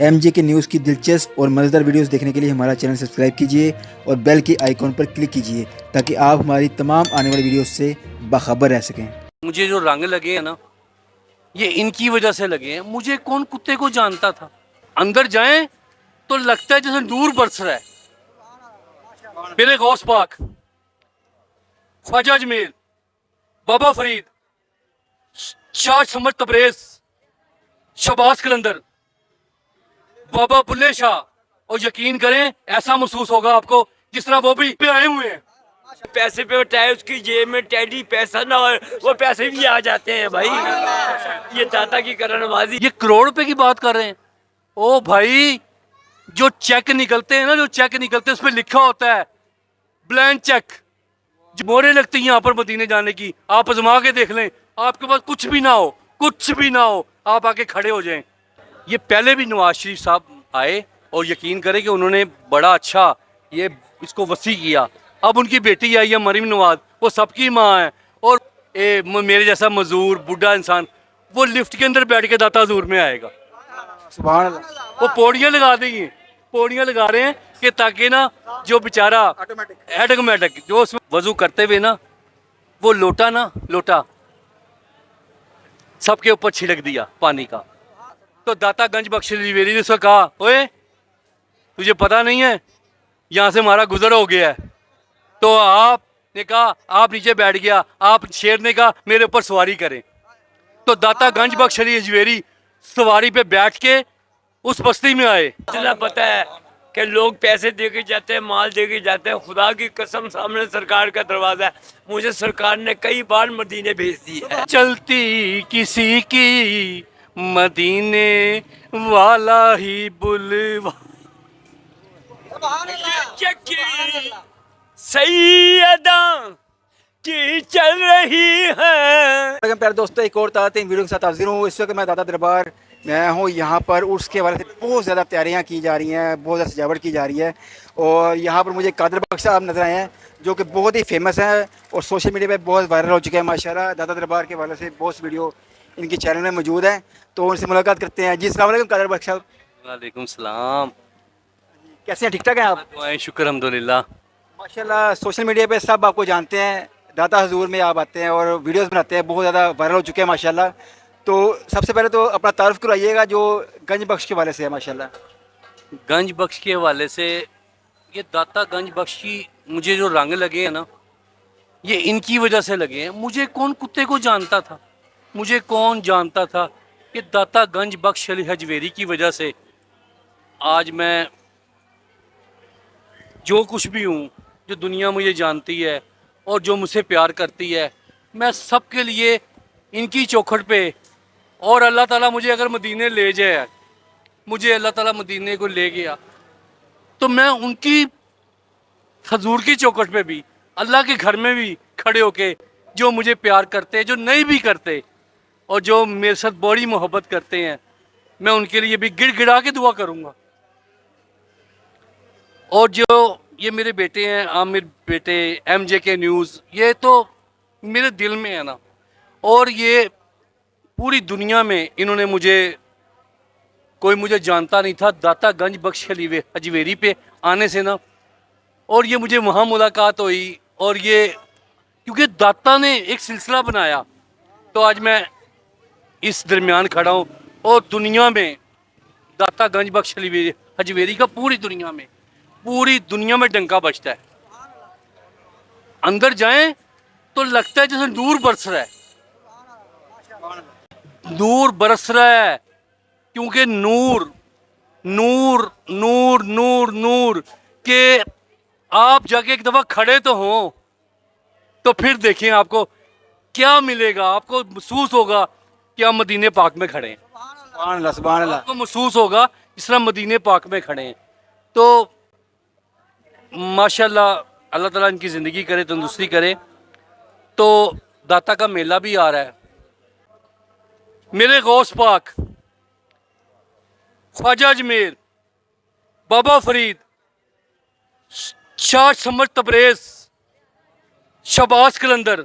MJ के news की दिलचस्प और मज़ेदार वीडियोस देखने के लिए हमारा चैनल सब्सक्राइब कीजिए और बेल के आइकॉन पर क्लिक कीजिए ताकि आप हमारी तमाम आने वाली वीडियोस से बाखबर रह सकें। मुझे जो रंग लगे हैं ना, ये इनकी वजह से लगे हैं। मुझे कौन कुत्ते को जानता था। अंदर जाएं तो लगता है जैसे नूर बरस रहा है। मेरे गौस पाक, ख्वाजा अजमेर, बाबा फरीद, शाह समद तबरेज, शहबाज कलंदर, बाबा बुल्ले शाह, और यकीन करें ऐसा महसूस होगा आपको जिस तरह वो भी आए हुए हैं। पैसे पे उठाए, उसकी जेब में टेडी पैसा ना हो, वो पैसे भी आ जाते हैं भाई। ये दाता की करनवाजी। ये करोड़ रुपए की बात कर रहे हैं। ओ भाई, जो चेक निकलते हैं ना, जो चेक निकलते हैं उसमें लिखा होता है ब्लैंक चेक। जो मोहरें लगती हैं यहाँ पर मदीने जाने की, आप आजमा के देख लें। आपके पास कुछ भी ना हो, कुछ भी ना हो, आप आके खड़े हो जाएं। ये पहले भी नवाज शरीफ साहब आए और यकीन करें कि उन्होंने बड़ा अच्छा ये इसको वसी किया। अब उनकी बेटी आई है मरीम नवाज, वो सबकी माँ है। और मेरे जैसा मजदूर बूढ़ा इंसान वो लिफ्ट के अंदर बैठ के दाता हजूर में आएगा। सुभान अल्लाह। वो पौड़ियाँ लगा देंगे, पौड़ियाँ लगा रहे हैं कि ताकि ना जो बेचारा ऑटोमेटिक जो उसमें वजू करते हुए ना, वो लोटा सबके ऊपर छिड़क दिया पानी का। तो दाता गंज बख्श लिवेरी ने उसको कहा, ओए तुझे पता नहीं है यहाँ से हमारा गुजर हो गया है। तो आपने कहा, आप नीचे बैठ गया। आप शेर ने कहा मेरे ऊपर सवारी करें। तो दाता गंज बख्श अजमेरी सवारी पे बैठ के उस बस्ती में आए। इतना पता है कि लोग पैसे दे के जाते हैं, माल दे के जाते हैं। खुदा की कसम, सामने सरकार का दरवाजा है। मुझे सरकार ने कई बार मदीने भेज दी है। चलती किसी की मदीने वाला ही बुलवा। सही अदा की चल रही है। प्यारे दोस्तों, एक और ताज़ा वीडियो के साथ हाजिर हूँ। इस वक्त मैं दाता दरबार मैं हूँ। यहाँ पर उर्स के हवाले से बहुत ज़्यादा तैयारियाँ की जा रही हैं, बहुत ज़्यादा सजावट की जा रही है। और यहाँ पर मुझे कादर बख्श साहब नज़र आए हैं जो कि बहुत ही फेमस हैं और सोशल मीडिया पे बहुत वायरल हो चुके हैं माशाल्लाह। दाता दरबार के हवाले से बहुत सी वीडियो इनके चैनल में मौजूद हैं, तो उनसे मुलाकात करते हैं। जी अस्सलाम वालेकुम कादर बख्श साहब। वालेकुम सलाम। कैसे हैं, ठीक ठाक हैं आप? दुआएं शुक्र अल्हम्दुलिल्लाह। माशाल्लाह सोशल मीडिया पे सब आपको जानते हैं, दाता हजूर में आप आते हैं और वीडियोस बनाते हैं, बहुत ज़्यादा वायरल हो चुके हैं माशाल्लाह। तो सबसे पहले तो अपना तारुफ कराइएगा जो गंज बख्श के वाले से है माशाल्लाह। गंज बख्श के हवाले से, ये दाता गंज बख्श की मुझे जो रंग लगे हैं ना, ये इनकी वजह से लगे हैं। मुझे कौन कुत्ते को जानता था, मुझे कौन जानता था कि दाता गंज बख्श अली हजवेरी की वजह से आज मैं जो कुछ भी हूँ, जो दुनिया मुझे जानती है और जो मुझसे प्यार करती है, मैं सबके लिए इनकी चौखट पे। और अल्लाह ताला मुझे अगर मदीने ले जाए, मुझे अल्लाह ताला मदीने को ले गया, तो मैं उनकी हजूर की चौखट पे भी, अल्लाह के घर में भी खड़े होके जो मुझे प्यार करते, जो नहीं भी करते और जो मेरे साथ बड़ी मोहब्बत करते हैं, मैं उनके लिए भी गिड़गिड़ा के दुआ करूँगा। और जो ये मेरे बेटे हैं, आमिर बेटे, एमजे के न्यूज़, ये तो मेरे दिल में है ना। और ये पूरी दुनिया में इन्होंने कोई मुझे जानता नहीं था। दाता गंज बख्श हजवेरी पे आने से ना, और ये मुझे वहाँ मुलाकात हुई। और ये क्योंकि दाता ने एक सिलसिला बनाया, तो आज मैं इस दरमियान खड़ा हूँ। और दुनिया में दाता गंज बख्श हजवेरी का पूरी दुनिया में डंका बजता है। अंदर जाएं तो लगता है जैसे नूर बरस रहा है, नूर बरस रहा है। क्योंकि नूर नूर नूर नूर नूर के आप जाके एक दफा खड़े तो हों, तो फिर देखें आपको क्या मिलेगा। आपको महसूस होगा कि आप मदीने पाक में खड़े हैं। सुभान अल्लाह, सुभान अल्लाह। आपको महसूस होगा जिस तरह मदीने पाक में खड़े हैं। तो माशाल्लाह, अल्लाह ताला इनकी ज़िंदगी करे, तंदुरुस्ती करे। तो दाता का मेला भी आ रहा है। मेरे गौस पाक, ख्वाजा अजमेर, बाबा फरीद, शाह समद तबरेज, शहबाज कलंदर,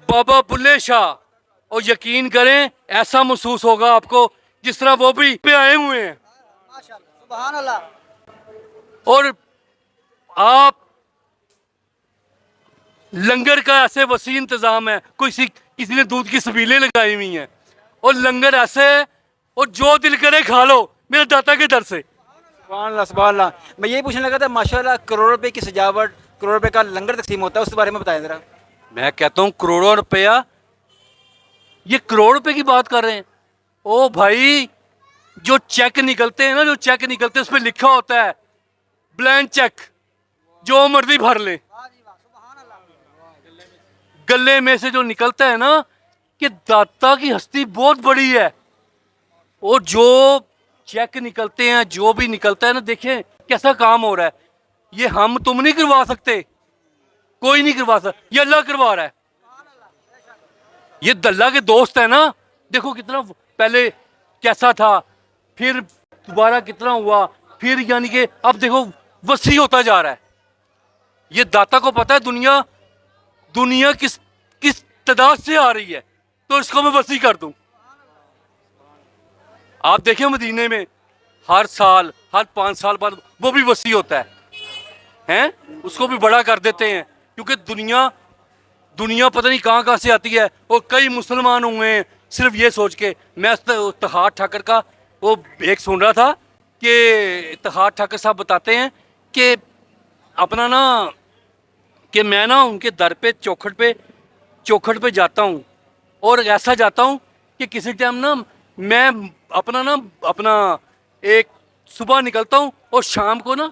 बाबा बुल्ले शाह, और यकीन करें ऐसा महसूस होगा आपको जिस तरह वो भी पे आए हुए हैं। सुभान अल्लाह। और आप लंगर का ऐसे वसी इंतजाम है, किसी ने दूध की सबीलें लगाई हुई हैं और लंगर ऐसे है और जो दिल करे खा लो मेरे दाता के दर से। सुभान अल्लाह, सुभान अल्लाह। मैं यही पूछने लगा था, माशाल्लाह करोड़ों रुपए की सजावट, करोड़ रुपए का लंगर तकसीम होता है, उसके बारे में बताएं ज़रा। मैं कहता हूँ करोड़ों रुपया, ये करोड़ रुपए की बात कर रहे हैं। ओ भाई, जो चेक निकलते हैं ना, जो चेक निकलते हैं उसमें लिखा होता है ब्लैंक चेक, जो मर्जी भर ले। गले में से जो निकलता है ना, कि दाता की हस्ती बहुत बड़ी है। और जो चेक निकलते हैं, जो भी निकलता है ना, देखें कैसा काम हो रहा है। ये हम तुम नहीं करवा सकते, कोई नहीं करवा सकता, ये अल्लाह करवा रहा है। ये अल्लाह के दोस्त है ना, देखो कितना पहले कैसा था, फिर दोबारा कितना हुआ, फिर यानी कि अब देखो वसी होता जा रहा है। ये दाता को पता है दुनिया किस किस तादाद से आ रही है, तो इसको मैं वसी कर दूं। आप देखें मदीने में हर साल, हर 5 साल बाद वो भी वसी होता है, हैं? उसको भी बड़ा कर देते हैं, क्योंकि दुनिया पता नहीं कहाँ से आती है। और कई मुसलमान हुए हैं सिर्फ ये सोच के। मैं इत्तेहाद ठाकर का वो एक सुन रहा था कि इत्तेहाद ठाकर साहब बताते हैं कि अपना ना, कि मैं ना उनके दर पे चौखट पे जाता हूँ, और ऐसा जाता हूँ कि किसी टाइम ना मैं अपना एक सुबह निकलता हूँ और शाम को ना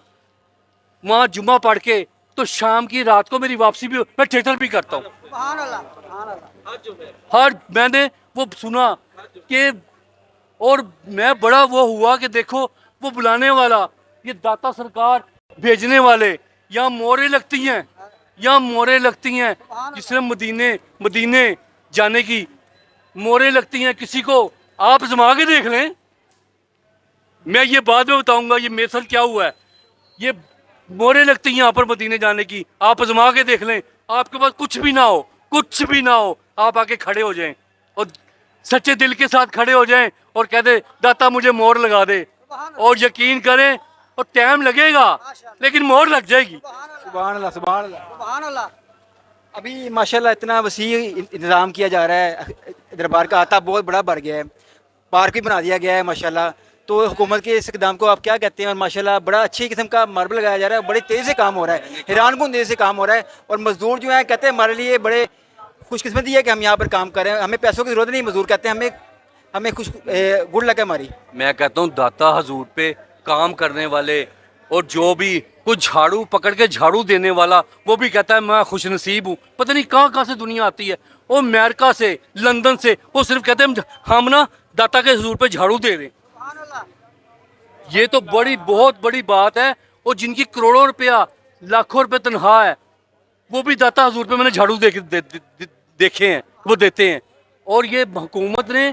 वहाँ जुम्मा पढ़ के, तो शाम की रात को मेरी वापसी भी मैं थिएटर भी करता हूँ। सुभान अल्लाह, सुभान अल्लाह। हर मैंने वो सुना कि, और मैं बड़ा वो हुआ कि देखो वो बुलाने वाला, ये दाता सरकार भेजने वाले, यहाँ मोहरें लगती हैं, यहाँ मोहरें लगती हैं। जिसने मदीने जाने की मोहरें लगती हैं, किसी को आप जमा के देख लें। मैं ये बाद में बताऊंगा ये मेरे साथ क्या हुआ है। ये मोहरें लगती हैं यहाँ पर मदीने जाने की, आप आजमा के देख लें। आपके पास कुछ भी ना हो, आप आके खड़े हो जाएं और सच्चे दिल के साथ खड़े हो जाएं और कह दे दाता मुझे मोहर लगा दे, और यकीन करें और टाइम लगेगा लेकिन मोहर लग जाएगी। सुभान अल्लाह, सुभान अल्लाह। सुभान अल्लाह। अभी माशाल्लाह इतना वसी इंतज़ाम किया जा रहा है, दरबार का आता बहुत बड़ा बढ़ गया है, पार्क भी बना दिया गया है माशाल्लाह। तो हुकूमत के इस इक़दाम को आप क्या कहते हैं? और माशाल्लाह बड़ा अच्छी किस्म का मार्बल लगाया जा रहा है, बड़ी तेज़ी से काम हो रहा है, हैरानकुन तेज़ी से काम हो रहा है। और मज़दूर जो है कहते हैं हमारे लिए बड़े खुशकिस्मती है कि हम यहाँ पर काम कर रहे हैं, हमें पैसों की ज़रूरत नहीं। मज़दूर कहते हैं हमें खुश गुड लक है हमारी। मैं कहता हूँ दाता हजूर पे काम करने वाले, और जो भी कुछ झाड़ू पकड़ के झाड़ू देने वाला, वो भी कहता है मैं खुश नसीब हूँ। पता नहीं कहाँ से दुनिया आती है, वो अमेरिका से, लंदन से, वो सिर्फ कहते हैं हम ना दाता के हजूर पे झाड़ू दे दें। ये तो बहुत बड़ी बात है। और जिनकी करोड़ों रुपया, लाखों रुपए तनख्वाह है, वो भी दाता हजूर पे मैंने झाड़ू देखे हैं, वो देते हैं। और ये हुकूमत ने,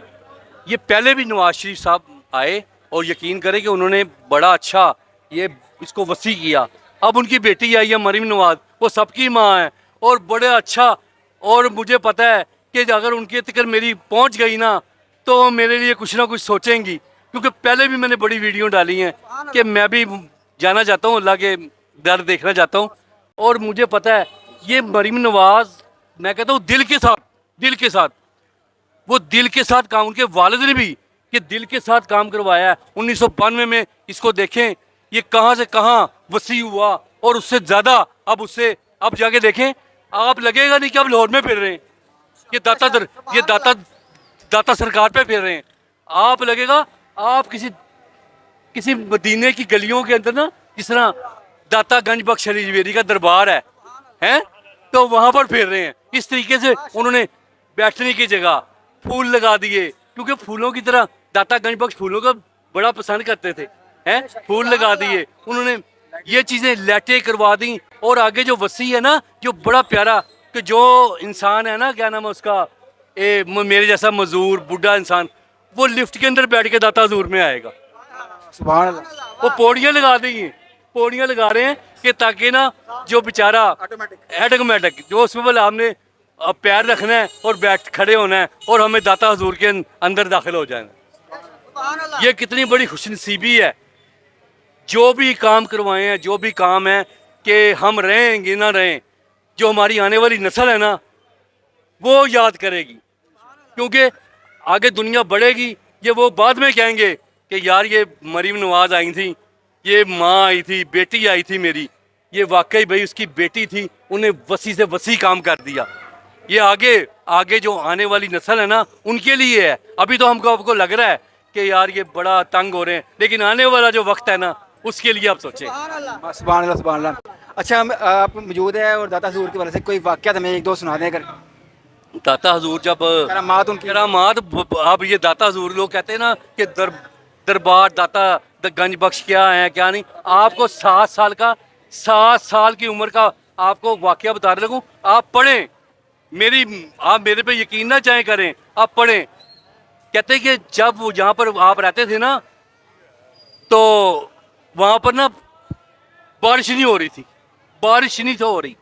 ये पहले भी नवाज शरीफ साहब आए और यकीन करें कि उन्होंने बड़ा अच्छा ये इसको वसी किया। अब उनकी बेटी आई है मरीम नवाज, वो सबकी माँ है और बड़े अच्छा। और मुझे पता है कि अगर उनके तक मेरी पहुँच गई ना, तो मेरे लिए कुछ ना कुछ सोचेंगी, क्योंकि पहले भी मैंने बड़ी वीडियो डाली हैं कि मैं भी जाना चाहता हूँ, अल्लाह के दर देखना चाहता हूँ। और मुझे पता है ये मरीम नवाज, मैं कहता हूँ दिल के साथ वो दिल के साथ काम, उनके वालिद ने भी कि दिल के साथ काम करवाया है। 1992 में इसको देखें ये कहाँ से कहाँ वसी हुआ, और उससे ज़्यादा अब जाके देखें, आप लगेगा नहीं कि आप लाहौर में फिर रहे हैं, ये दाता सरकार पे फिर रहे हैं। आप लगेगा आप किसी मदीने की गलियों के अंदर ना, जिस तरह दाता गंज बख्श अली जवेरी का दरबार है, तो वहाँ पर फिर रहे हैं। इस तरीके से उन्होंने बैठने की जगह फूल लगा दिए, क्योंकि फूलों की तरह दाता गंज बख्श फूलों का बड़ा पसंद करते थे, हैं? फूल लगा दिए उन्होंने, ये चीज़ें लाइटें करवा दी। और आगे जो वसी है ना, जो बड़ा प्यारा, कि जो इंसान है ना, क्या नाम है उसका, मेरे जैसा मजदूर बूढ़ा इंसान, वो लिफ्ट के अंदर बैठ के दाता हजूर में आएगा। सुभान अल्लाह। वो पौड़ियाँ लगा रहे हैं कि ताकि ना जो बेचारा ऑटोमेटिक जो उसमें बोला हमने पैर रखना है और खड़े होना है और हमें दाता हजूर के अंदर दाखिल हो जाना। सुभान अल्लाह। ये कितनी बड़ी खुशनसीबी है। जो भी काम करवाए हैं, जो भी काम है कि हम रहेंगे ना रहें, जो हमारी आने वाली नस्ल है ना वो याद करेगी, क्योंकि आगे दुनिया बढ़ेगी। ये वो बाद में कहेंगे कि यार ये मरीम नवाज आई थी, ये माँ आई थी, बेटी आई थी मेरी, ये वाकई भाई उसकी बेटी थी, उन्हें वसी से वसी काम कर दिया। ये आगे आगे जो आने वाली नस्ल है ना उनके लिए है। अभी तो हमको आपको लग रहा है कि यार ये बड़ा तंग हो रहे हैं, लेकिन आने वाला जो वक्त है ना उसके लिए आप सोचें। सुभान अल्लाह। हाँ, सुभान अल्लाह सुभान अल्लाह। अच्छा, आप मौजूद है और दाता हजूर के बारे से कोई वाक़या हमें एक दो सुना दें अगर। दाता हजूर जब करामात उनकी। करामात, अब ये दाता हजूर लोग कहते हैं ना कि दरबार दाता गंज बख्श क्या है क्या नहीं। आपको 7 साल की उम्र का आपको वाकया बता रहे लगूँ, आप पढ़ें। आप मेरे पे यकीन ना चाहे करें, आप पढ़ें। कहते हैं कि जब वो जहाँ पर आप रहते थे ना तो वहाँ पर ना बारिश नहीं हो रही थी, बारिश नहीं तो हो रही,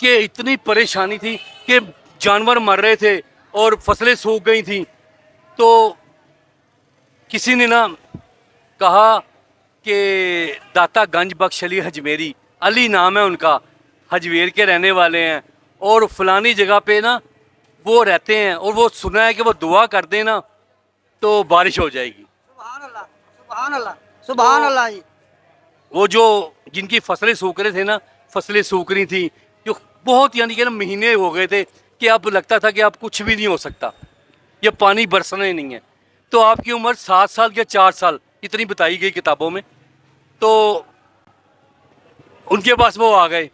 कि इतनी परेशानी थी कि जानवर मर रहे थे और फसलें सूख गई थी। तो किसी ने ना कहा कि दाता गंज बख्श अली हजमेरी, अली नाम है उनका, हजमेर के रहने वाले हैं और फलानी जगह पे ना वो रहते हैं, और वो सुना है कि वो दुआ कर दें ना तो बारिश हो जाएगी। सुभान अल्लाह। सुभान अल्लाह। सुभान अल्लाह जी। वो जो जिनकी फसलें सूख रहे थे ना, फसलें सूख रही थी, जो बहुत यानी कि ना महीने हो गए थे कि अब लगता था कि अब कुछ भी नहीं हो सकता, ये पानी बरसना ही नहीं है। तो आपकी उम्र 7 साल या 4 साल इतनी बताई गई किताबों में। तो उनके पास वो आ गए,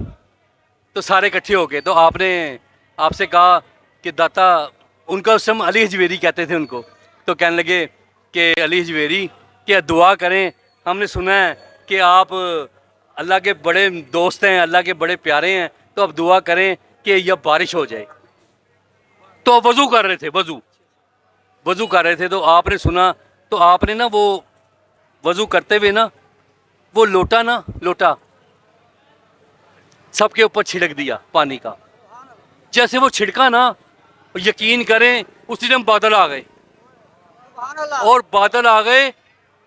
तो सारे इकट्ठे हो गए। तो आपने आपसे कहा कि दाता, उनका उस समय अली हजवेरी कहते थे उनको, तो कहने लगे कि अली हजवेरी कि दुआ करें, हमने सुना है कि आप अल्लाह के बड़े दोस्त हैं, अल्लाह के बड़े प्यारे हैं, तो अब दुआ करें कि यह बारिश हो जाए। तो वज़ू कर रहे थे, वज़ू कर रहे थे, तो आपने सुना, तो आपने ना वो वज़ू करते हुए ना वो लोटा सबके ऊपर छिड़क दिया पानी का। जैसे वो छिड़का ना, यकीन करें उसी टाइम बादल आ गए, सुभान अल्लाह। और बादल आ गए,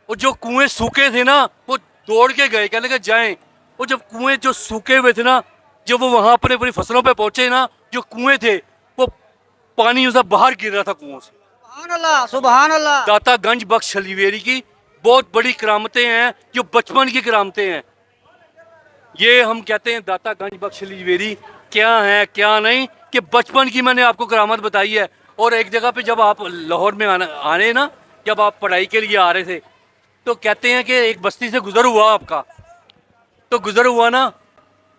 और जो कुएं सूखे थे ना वो दौड़ के गए, कहने लगे जाएं। और जब कुएं जो सूखे हुए थे ना, जब वो वहाँ अपने अपनी फसलों पे पहुंचे ना, जो कुएं थे वो पानी उसे बाहर गिर रहा था कुओं से। सुभान अल्लाह। सुभान अल्लाह। दाता गंज बख्श हलीवेरी की बहुत बड़ी करामतें हैं, जो बचपन की करामतें हैं। ये हम कहते हैं दाता गंज बख्श हलीवेरी क्या है क्या नहीं, कि बचपन की मैंने आपको करामत बताई है। और एक जगह पे जब आप लाहौर में आने ना, जब आप पढ़ाई के लिए आ रहे थे, तो कहते हैं कि एक बस्ती से गुजर हुआ आपका, तो गुजर हुआ ना,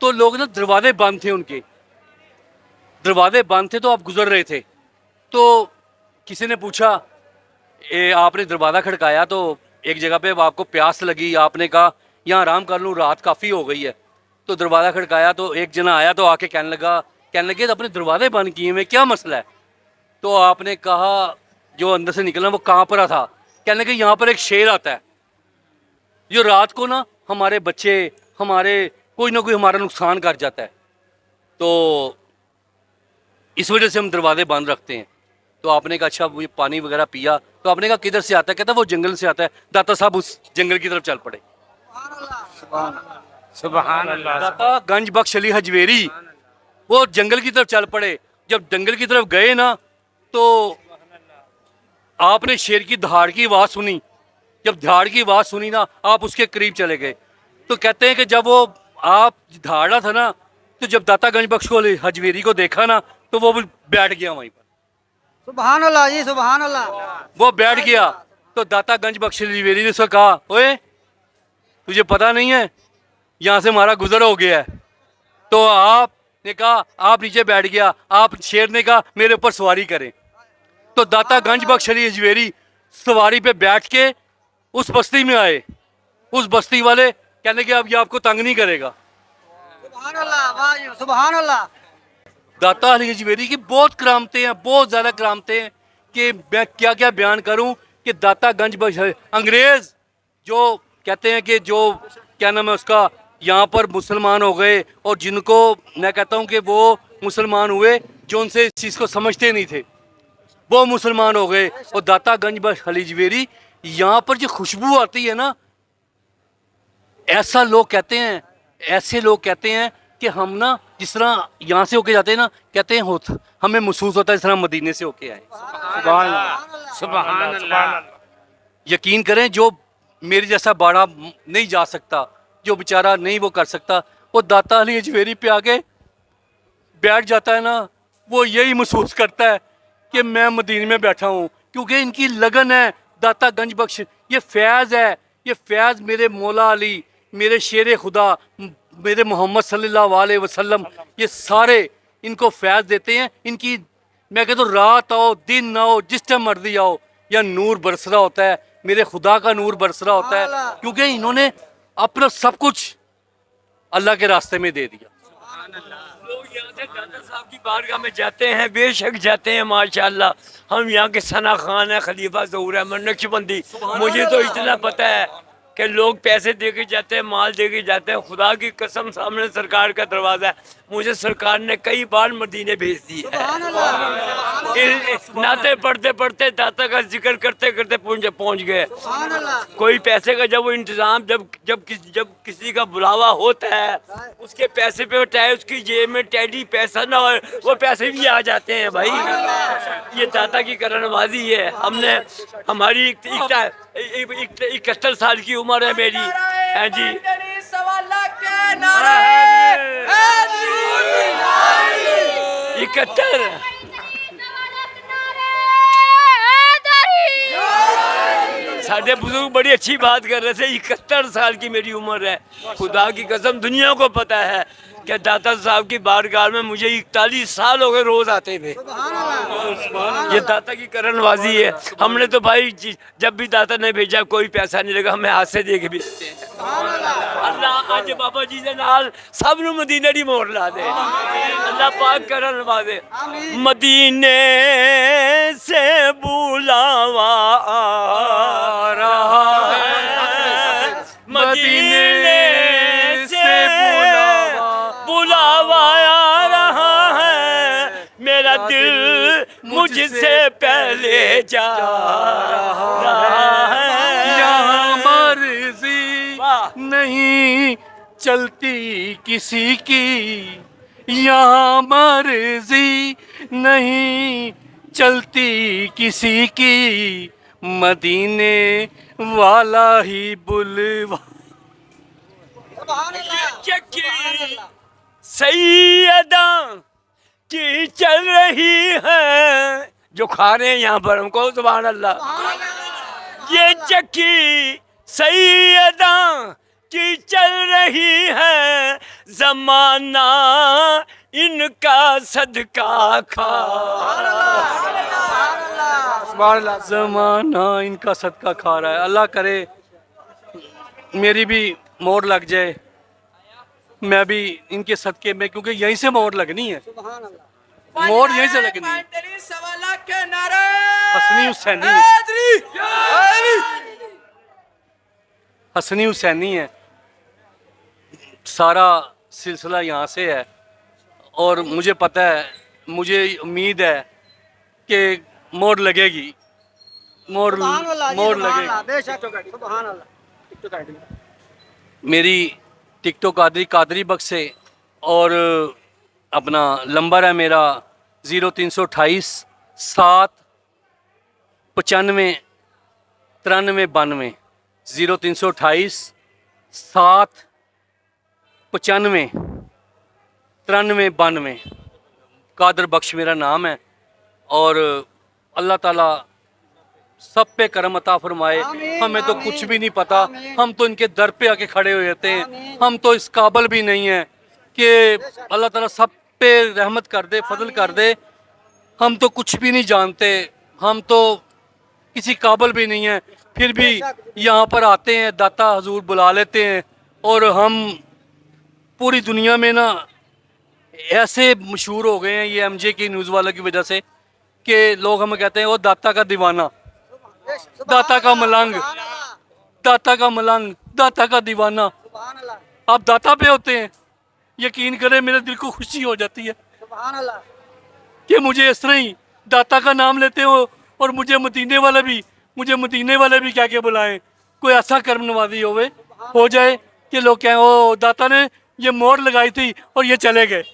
तो लोग ना दरवाजे बंद थे, उनके दरवाजे बंद थे, तो आप गुजर रहे थे। तो किसी ने पूछा, आपने दरवाज़ा खड़काया, तो एक जगह पे आपको प्यास लगी, आपने कहा यहाँ आराम कर लूँ, रात काफ़ी हो गई है। तो दरवाज़ा खड़काया, तो एक जना आया, तो आके कहने लगे तो अपने दरवाजे बंद किए हुए, क्या मसला है? तो आपने कहा, जो अंदर से निकलना वो कहाँ पर था, कहने लगे यहाँ पर एक शेर आता है जो रात को ना हमारे बच्चे, हमारे कोई ना कोई हमारा नुकसान कर जाता है, तो इस वजह से हम दरवाजे बंद रखते हैं। तो आपने कहा अच्छा, वो ये पानी वगैरह पिया? तो आपने कहा किधर से आता है? कहता वो जंगल से आता है। दाता साहब उस जंगल की तरफ चल पड़े। सुभान अल्लाह। दाता गंज बख्श अली हजवेरी वो जंगल की तरफ चल पड़े। जब जंगल की तरफ गए ना, तो आपने शेर की दहाड़ की आवाज़ सुनी। जब दहाड़ की आवाज़ सुनी ना, आप उसके करीब चले गए। तो कहते हैं कि जब वो आप दहाड़ रहा था ना, तो जब दाता गंज बख्श को हजवेरी को देखा ना, तो वो भी बैठ गया वहीं पर। सुभान अल्लाह जी। सुभान अल्लाह। वो बैठ गया। तो दाता गंज बख्श हजवेरी ने उसको कहा, ओए तुझे पता नहीं है यहाँ से हमारा गुजर हो गया है? तो आपने कहा, आप नीचे बैठ गया। आप शेर ने कहा मेरे ऊपर सवारी करें। तो दाता गंज बख्श अली हजवेरी सवारी पे बैठ के उस बस्ती में आए। उस बस्ती वाले कहने के अब ये आपको तंग नहीं करेगा। सुभान अल्लाह। वाह जी, सुभान अल्लाह। दाता अली हजवेरी की बहुत करामतें हैं, बहुत ज़्यादा करामतें हैं कि मैं क्या क्या बयान करूं। कि दाता गंज बख्श अंग्रेज़ जो कहते हैं कि जो क्या नाम है उसका, यहाँ पर मुसलमान हो गए, और जिनको मैं कहता हूँ कि वो मुसलमान हुए जो उनसे इस चीज़ को समझते नहीं थे, वो मुसलमान हो गए। और दाता गंज बख्श अली हजवेरी यहाँ पर जो खुशबू आती है ना, ऐसा लोग कहते हैं, ऐसे लोग कहते हैं कि हम ना जिस तरह यहाँ से होके जाते हैं ना, कहते हैं होता हमें महसूस होता है इस तरह मदीने से होके आए। सुभान अल्लाह। यकीन करें, जो मेरे जैसा बाड़ा नहीं जा सकता, जो बेचारा नहीं वो कर सकता, वो दाता अली अजमेरी पे आके बैठ जाता है ना, वो यही महसूस करता है कि मैं मदीने में बैठा हूँ, क्योंकि इनकी लगन है। दाता गंज बख्श, ये फैज़ है, ये फैज़ मेरे मौला अली, मेरे शेर खुदा, मेरे मोहम्मद सल्लल्लाहु अलैहि वसल्लम, ये सारे इनको फैज़ देते हैं। इनकी मैं कहता हूँ रात आओ दिन आओ जिस टाइम मर्जी आओ, या नूर बरस रहा होता है, मेरे खुदा का नूर बरस रहा होता है, क्योंकि इन्होंने अपना सब कुछ अल्लाह के रास्ते में दे दिया। लोग यहाँ से दादा साहब की बारगाह में जाते हैं, बेशक जाते हैं माशाल्लाह। हम यहाँ के सना खान है, खलीफा ज़हूर अहमद नक्शबंदी, मुझे तो इतना पता है कि लोग पैसे दे के जाते हैं, माल दे के जाते हैं। खुदा की कसम, सामने सरकार का दरवाज़ा है, मुझे सरकार ने कई बार मदीने भेज दी है। नाते पढ़ते पढ़ते दाता का जिक्र करते करते पहुँच गए। कोई पैसे का जब वो इंतजाम, जब किसी का बुलावा होता है, उसके पैसे पे चाहे उसकी जेब में टैडी पैसा ना हो, वो पैसे भी आ जाते हैं भाई। ये दाता की करनवाजी है। हमने हमारी 71 साल की उम्र है मेरी, है जी। 71 साढ़े बुजुर्ग बड़ी अच्छी बात कर रहे थे। 71 साल की मेरी उम्र है। खुदा की कसम दुनिया को पता है कि दाता साहब की बारगाह में मुझे 41 साल हो गए, रोज आते हुए। ये दाता की करनवाजी है। हमने तो भाई जब भी दाता ने भेजा कोई पैसा नहीं लगा, हमें हाथ से दे के भेजते हैं। अल्लाह आज बाबा जी के नाल सब नु मदीने दी मोहर ला दे। अल्लाह पाक करनवाजे। मदीने से बुलावा आ रहा है, मदीने से बुलावा आ रहा है, मेरा दिल मुझसे पहले जा रहा है। यहाँ मर्जी नहीं चलती किसी की, यहाँ मर्जी नहीं चलती किसी की, मदीने वाला ही बुलवा। चक्की सैयदा की चल रही है, जो खा रहे हैं यहाँ पर हमको, सुभान अल्लाह। ये चक्की सैयदा की चल रही है, जमाना इनका सदका खा। जमाना इनका सदका खा रहा है। अल्लाह करे मेरी भी मोहर लग जाए, मैं भी इनके सदके में, क्योंकि यहीं से मोहर लगनी है, मोहर यहीं से लगनी है। हसनी हुसैनी, हसनी हुसैनी है, सारा सिलसिला यहाँ से है। और मुझे पता है, मुझे उम्मीद है कि मोहर लगेगी, मोहर लगेगी। मेरी टिकटॉक कादरी बख्श से, और अपना नंबर है मेरा 0328 7 95 93 92, 0328 7 95 93 92। कादर बख्श मेरा नाम है। और अल्लाह ताला सब पे करम अता फरमाए। हमें तो कुछ भी नहीं पता, हम तो इनके दर पे आके खड़े हुए रहते हैं। हम तो इस काबिल भी नहीं है कि अल्लाह ताला सब पे रहमत कर दे, फजल कर दे। हम तो कुछ भी नहीं जानते, हम तो किसी काबिल भी नहीं है, फिर भी यहाँ पर आते हैं, दाता हजूर बुला लेते हैं। और हम पूरी दुनिया में ना ऐसे मशहूर हो गए हैं ये MJ की न्यूज़ वाला की वजह से, कि लोग हमें कहते हैं वो दाता का दीवाना, दाता का मलंग, दाता का मलंग, दाता का दीवाना। आप दाता पे होते हैं, यकीन करें मेरे दिल को खुशी हो जाती है कि मुझे इस तरह ही दाता का नाम लेते हो, और मुझे मदीने वाला भी मुझे मदीने वाले भी क्या क्या बुलाएं, कोई ऐसा कर्म नवाजी हो जाए कि लोग कहें ओ दाता ने ये मोड़ लगाई थी और ये चले गए।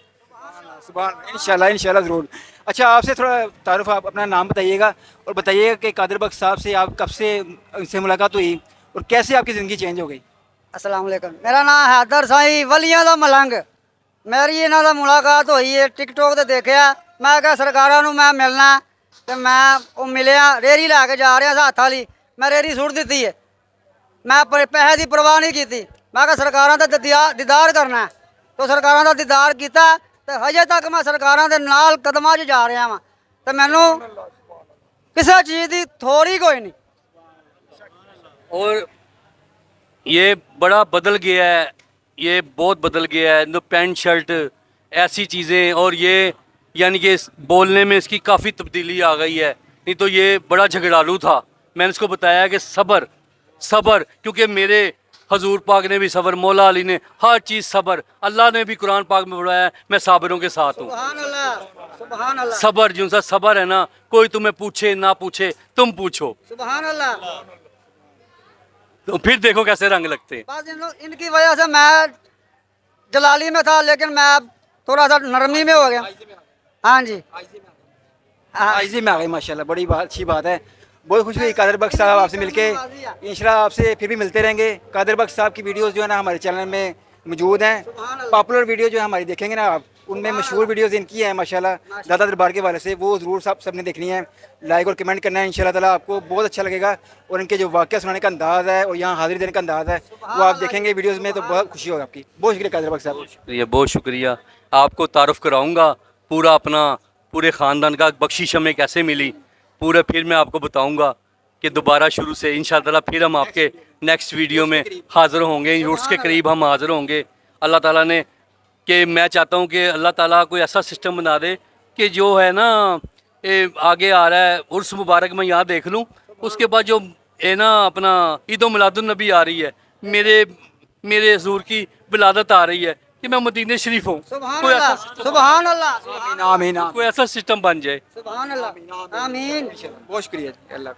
इंशाल्लाह इंशाल्लाह ज़रूर। अच्छा, आपसे थोड़ा तारुफ, आप अपना नाम बताइएगा और बताइएगा कि कादिर बख्श साहब से आप कब से उनसे मुलाकात हुई और कैसे आपकी ज़िंदगी चेंज हो गई। अस्सलाम वालेकुम, मेरा नाम हैदर साई वलियां दा मलंग। मेरी इन्हां दा मुलाकात हुई है टिकटॉक ते देखिया, मैं कहा सरकारां नूं मैं मिलना ते मैं वो मिलिया, रेहड़ी लैके जा रहा था हत्थ वाली, मैं रेहड़ी सुट दी है, मैं पैसे की परवाह नहीं की। मैं कहा सरकारां दा दीदार करना है, तो सरकारां दा दीदार किया तो हजे तक मैं सरकारां दे नाल कदमां 'च जा रहा वां ते मैनूं किसी चीज़ की थोड़ी कोई नहीं। और ये बड़ा बदल गया है, ये बहुत बदल गया है। नो पैंट शर्ट ऐसी चीज़ें, और ये यानी कि बोलने में इसकी काफ़ी तब्दीली आ गई है। नहीं तो ये बड़ा झगड़ालू था। मैंने इसको बताया कि सब्र सब्र, क्योंकि मेरे हजूर पाक ने भी सब्र, मौला अली ने हर चीज़ सब्र, अल्लाह ने भी कुरान पाक में बताया मैं साबिरों के साथ हूँ। सुभान अल्लाह, सुभान अल्लाह, सब्र जो सा सब्र है ना, कोई तुम्हें पूछे ना पूछे तुम पूछो, सुभान अल्लाह। तो फिर देखो कैसे रंग लगते हैं। बस इनकी वजह से मैं जलाली में था, लेकिन मैं थोड़ा सा नरमी में हो गया। हाँ जी, हाँ। आइजी में आ गई माशाल्लाह, बड़ी बात, अच्छी बात है। बहुत खुशी हुई कादिर बख्श साहब आपसे मिलके। इंशाल्लाह आपसे फिर भी मिलते रहेंगे। कादिर बख्श साहब की वीडियोस जो है ना हमारे चैनल में मौजूद हैं। पॉपुलर वीडियो जो है हमारी देखेंगे ना आप, उनमें मशहूर वीडियोस इनकी हैं माशाल्लाह, दादा दरबार के वाले से, वो ज़रूर सब ने देखनी है, लाइक और कमेंट करना है। इंशाल्लाह ताला आपको बहुत अच्छा लगेगा। और इनके जो वाक़या सुनाने का अंदाज़ है और यहाँ हाज़िरी देने का अंदाज़ है, वो आप देखेंगे वीडियोज़ में तो बहुत खुशी होगी आपकी। बहुत शुक्रिया कादिर बख्श साहब। शुक्रिया, बहुत शुक्रिया। आपको तारुफ कराऊंगा पूरा अपना, पूरे ख़ानदान का बख्शिश हमें कैसे मिली पूरा, फिर मैं आपको बताऊंगा कि दोबारा शुरू से इंशाअल्लाह ताला फिर हम आपके नेक्स्ट वीडियो में हाज़िर होंगे, यूर्स के करीब हम हाज़िर होंगे। अल्लाह ताला ने, कि मैं चाहता हूँ कि अल्लाह ताला कोई ऐसा सिस्टम बना दे कि जो है ना ये आगे आ रहा है उर्स मुबारक मैं यहाँ देख लूँ, उसके बाद जो है ना अपना ईद मिलादुन नबी आ रही है, मेरे हजूर की विलादत आ रही है कि मैं मदीने शरीफ हूँ, सुभान कोई अल्लाह, ऐसा सुभान अल्लाह, आमीन आमीन आमीन। कोई ऐसा सिस्टम बन जाए। सुभान अल्लाह, आमीन। बहुत शुक्रिया, अल्लाह।